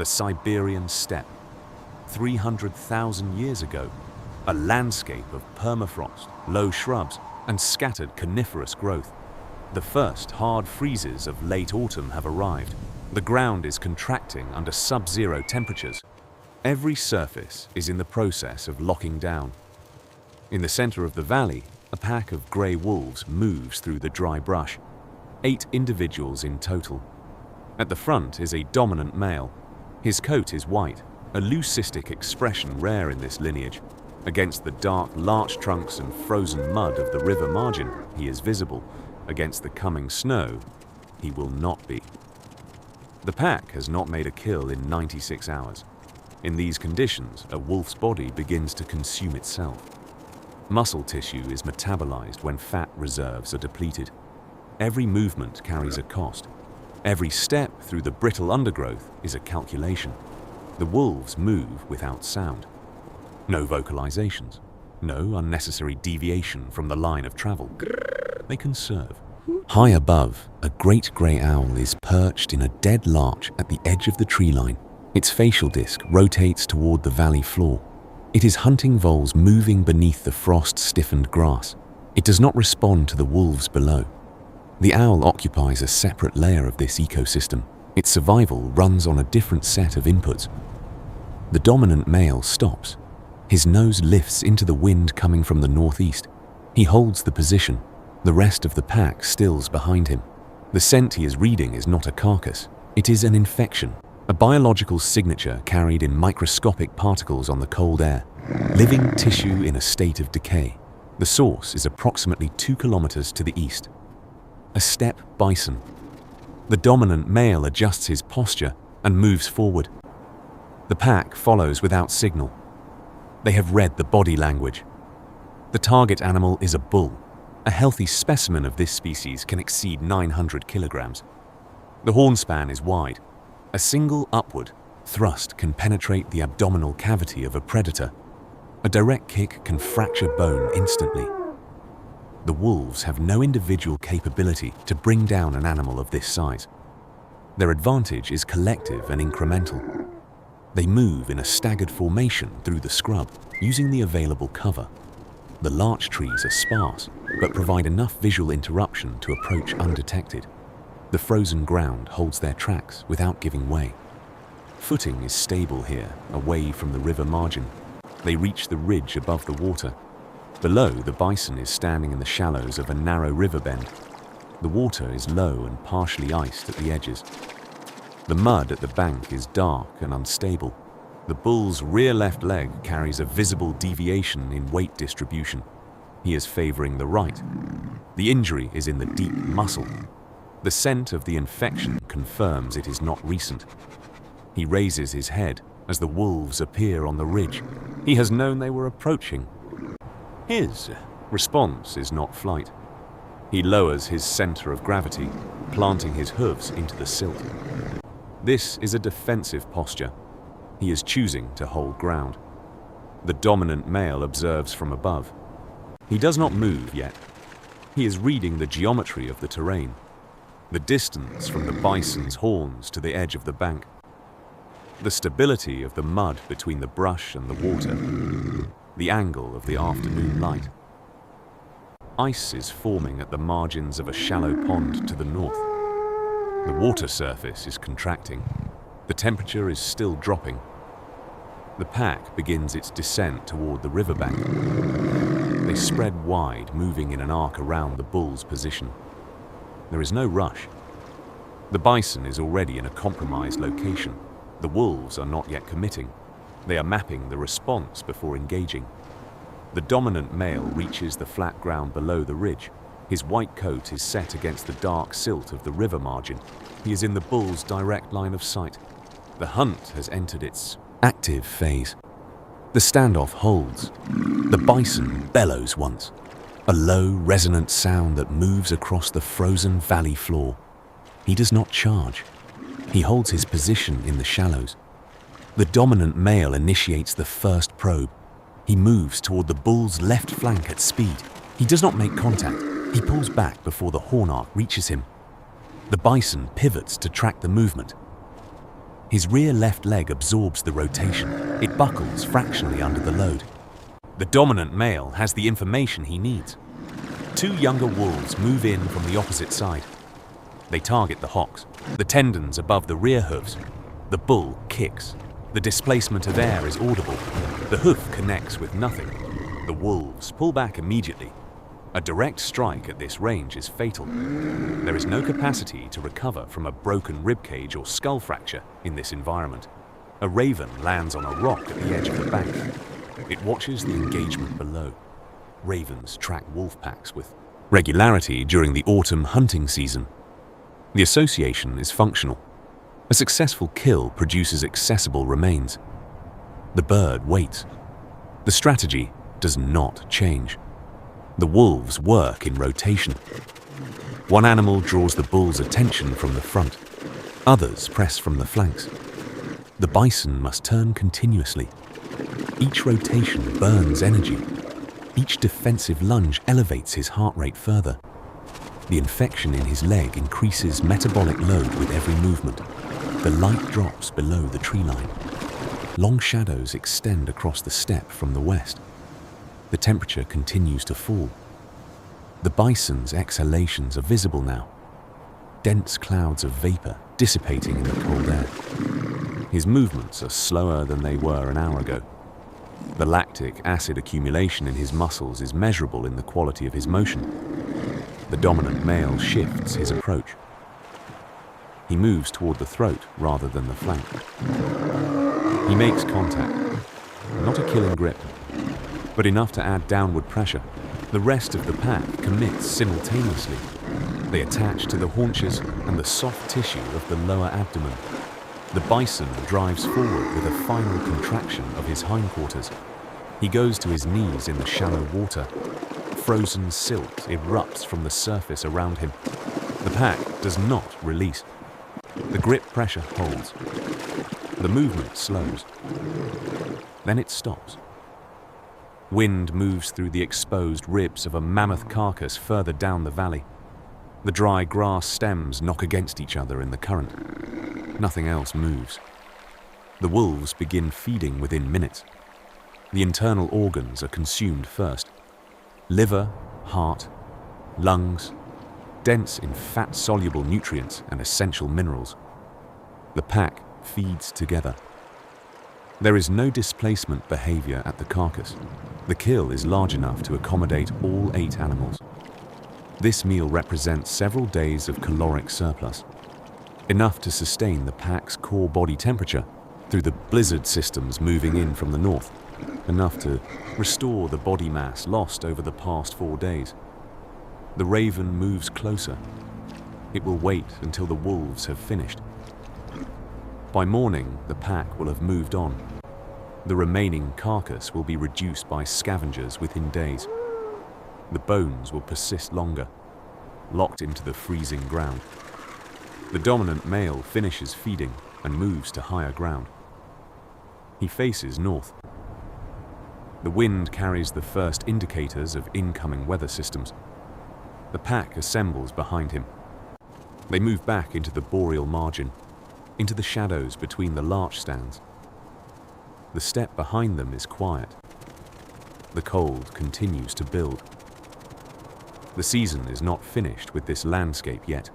the Siberian Steppe. 300,000 years ago, a landscape of permafrost, low shrubs, and scattered coniferous growth. The first hard freezes of late autumn have arrived. The ground is contracting under sub-zero temperatures. Every surface is in the process of locking down. In the center of the valley, a pack of grey wolves moves through the dry brush. 8 individuals in total. At the front is a dominant male. His coat is white, a leucistic expression rare in this lineage. Against the dark larch trunks and frozen mud of the river margin, he is visible. Against the coming snow, he will not be. The pack has not made a kill in 96 hours. In these conditions, a wolf's body begins to consume itself. Muscle tissue is metabolized when fat reserves are depleted. Every movement carries a cost. Every step through the brittle undergrowth is a calculation. The wolves move without sound. No vocalizations. No unnecessary deviation from the line of travel. They conserve. High above, a great grey owl is perched in a dead larch at the edge of the tree line. Its facial disc rotates toward the valley floor. It is hunting voles moving beneath the frost-stiffened grass. It does not respond to the wolves below. The owl occupies a separate layer of this ecosystem. Its survival runs on a different set of inputs. The dominant male stops. His nose lifts into the wind coming from the northeast. He holds the position. The rest of the pack stills behind him. The scent he is reading is not a carcass. It is an infection, a biological signature carried in microscopic particles on the cold air, living tissue in a state of decay. The source is approximately 2 kilometers to the east. A steppe bison. The dominant male adjusts his posture and moves forward. The pack follows without signal. They have read the body language. The target animal is a bull. A healthy specimen of this species can exceed 900 kilograms. The horn span is wide. A single upward thrust can penetrate the abdominal cavity of a predator. A direct kick can fracture bone instantly. The wolves have no individual capability to bring down an animal of this size. Their advantage is collective and incremental. They move in a staggered formation through the scrub, using the available cover. The larch trees are sparse, but provide enough visual interruption to approach undetected. The frozen ground holds their tracks without giving way. Footing is stable here, away from the river margin. They reach the ridge above the water. Below, the bison is standing in the shallows of a narrow river bend. The water is low and partially iced at the edges. The mud at the bank is dark and unstable. The bull's rear left leg carries a visible deviation in weight distribution. He is favoring the right. The injury is in the deep muscle. The scent of the infection confirms it is not recent. He raises his head as the wolves appear on the ridge. He has known they were approaching. His response is not flight. He lowers his center of gravity, planting his hooves into the silt. This is a defensive posture. He is choosing to hold ground. The dominant male observes from above. He does not move yet. He is reading the geometry of the terrain, the distance from the bison's horns to the edge of the bank, the stability of the mud between the brush and the water, the angle of the afternoon light. Ice is forming at the margins of a shallow pond to the north. The water surface is contracting. The temperature is still dropping. The pack begins its descent toward the riverbank. They spread wide, moving in an arc around the bull's position. There is no rush. The bison is already in a compromised location. The wolves are not yet committing. They are mapping the response before engaging. The dominant male reaches the flat ground below the ridge. His white coat is set against the dark silt of the river margin. He is in the bull's direct line of sight. The hunt has entered its active phase. The standoff holds. The bison bellows once, a low, resonant sound that moves across the frozen valley floor. He does not charge. He holds his position in the shallows. The dominant male initiates the first probe. He moves toward the bull's left flank at speed. He does not make contact. He pulls back before the horn arc reaches him. The bison pivots to track the movement. His rear left leg absorbs the rotation. It buckles fractionally under the load. The dominant male has the information he needs. Two younger wolves move in from the opposite side. They target the hocks, the tendons above the rear hooves. The bull kicks. The displacement of air is audible. The hoof connects with nothing. The wolves pull back immediately. A direct strike at this range is fatal. There is no capacity to recover from a broken ribcage or skull fracture in this environment. A raven lands on a rock at the edge of the bank. It watches the engagement below. Ravens track wolf packs with regularity during the autumn hunting season. The association is functional. A successful kill produces accessible remains. The bird waits. The strategy does not change. The wolves work in rotation. One animal draws the bull's attention from the front. Others press from the flanks. The bison must turn continuously. Each rotation burns energy. Each defensive lunge elevates his heart rate further. The infection in his leg increases metabolic load with every movement. The light drops below the tree line. Long shadows extend across the steppe from the west. The temperature continues to fall. The bison's exhalations are visible now. Dense clouds of vapor dissipating in the cold air. His movements are slower than they were an hour ago. The lactic acid accumulation in his muscles is measurable in the quality of his motion. The dominant male shifts his approach. He moves toward the throat rather than the flank. He makes contact. Not a killing grip, but enough to add downward pressure. The rest of the pack commits simultaneously. They attach to the haunches and the soft tissue of the lower abdomen. The bison drives forward with a final contraction of his hindquarters. He goes to his knees in the shallow water. Frozen silt erupts from the surface around him. The pack does not release. The grip pressure holds. The movement slows. Then it stops. Wind moves through the exposed ribs of a mammoth carcass further down the valley. The dry grass stems knock against each other in the current. Nothing else moves. The wolves begin feeding within minutes. The internal organs are consumed first. Liver, heart, lungs, dense in fat-soluble nutrients and essential minerals. The pack feeds together. There is no displacement behavior at the carcass. The kill is large enough to accommodate all 8 animals. This meal represents several days of caloric surplus, enough to sustain the pack's core body temperature through the blizzard systems moving in from the north, enough to restore the body mass lost over the past 4 days. The raven moves closer. It will wait until the wolves have finished. By morning, the pack will have moved on. The remaining carcass will be reduced by scavengers within days. The bones will persist longer, locked into the freezing ground. The dominant male finishes feeding and moves to higher ground. He faces north. The wind carries the first indicators of incoming weather systems. The pack assembles behind him. They move back into the boreal margin, into the shadows between the larch stands. The steppe behind them is quiet. The cold continues to build. The season is not finished with this landscape yet.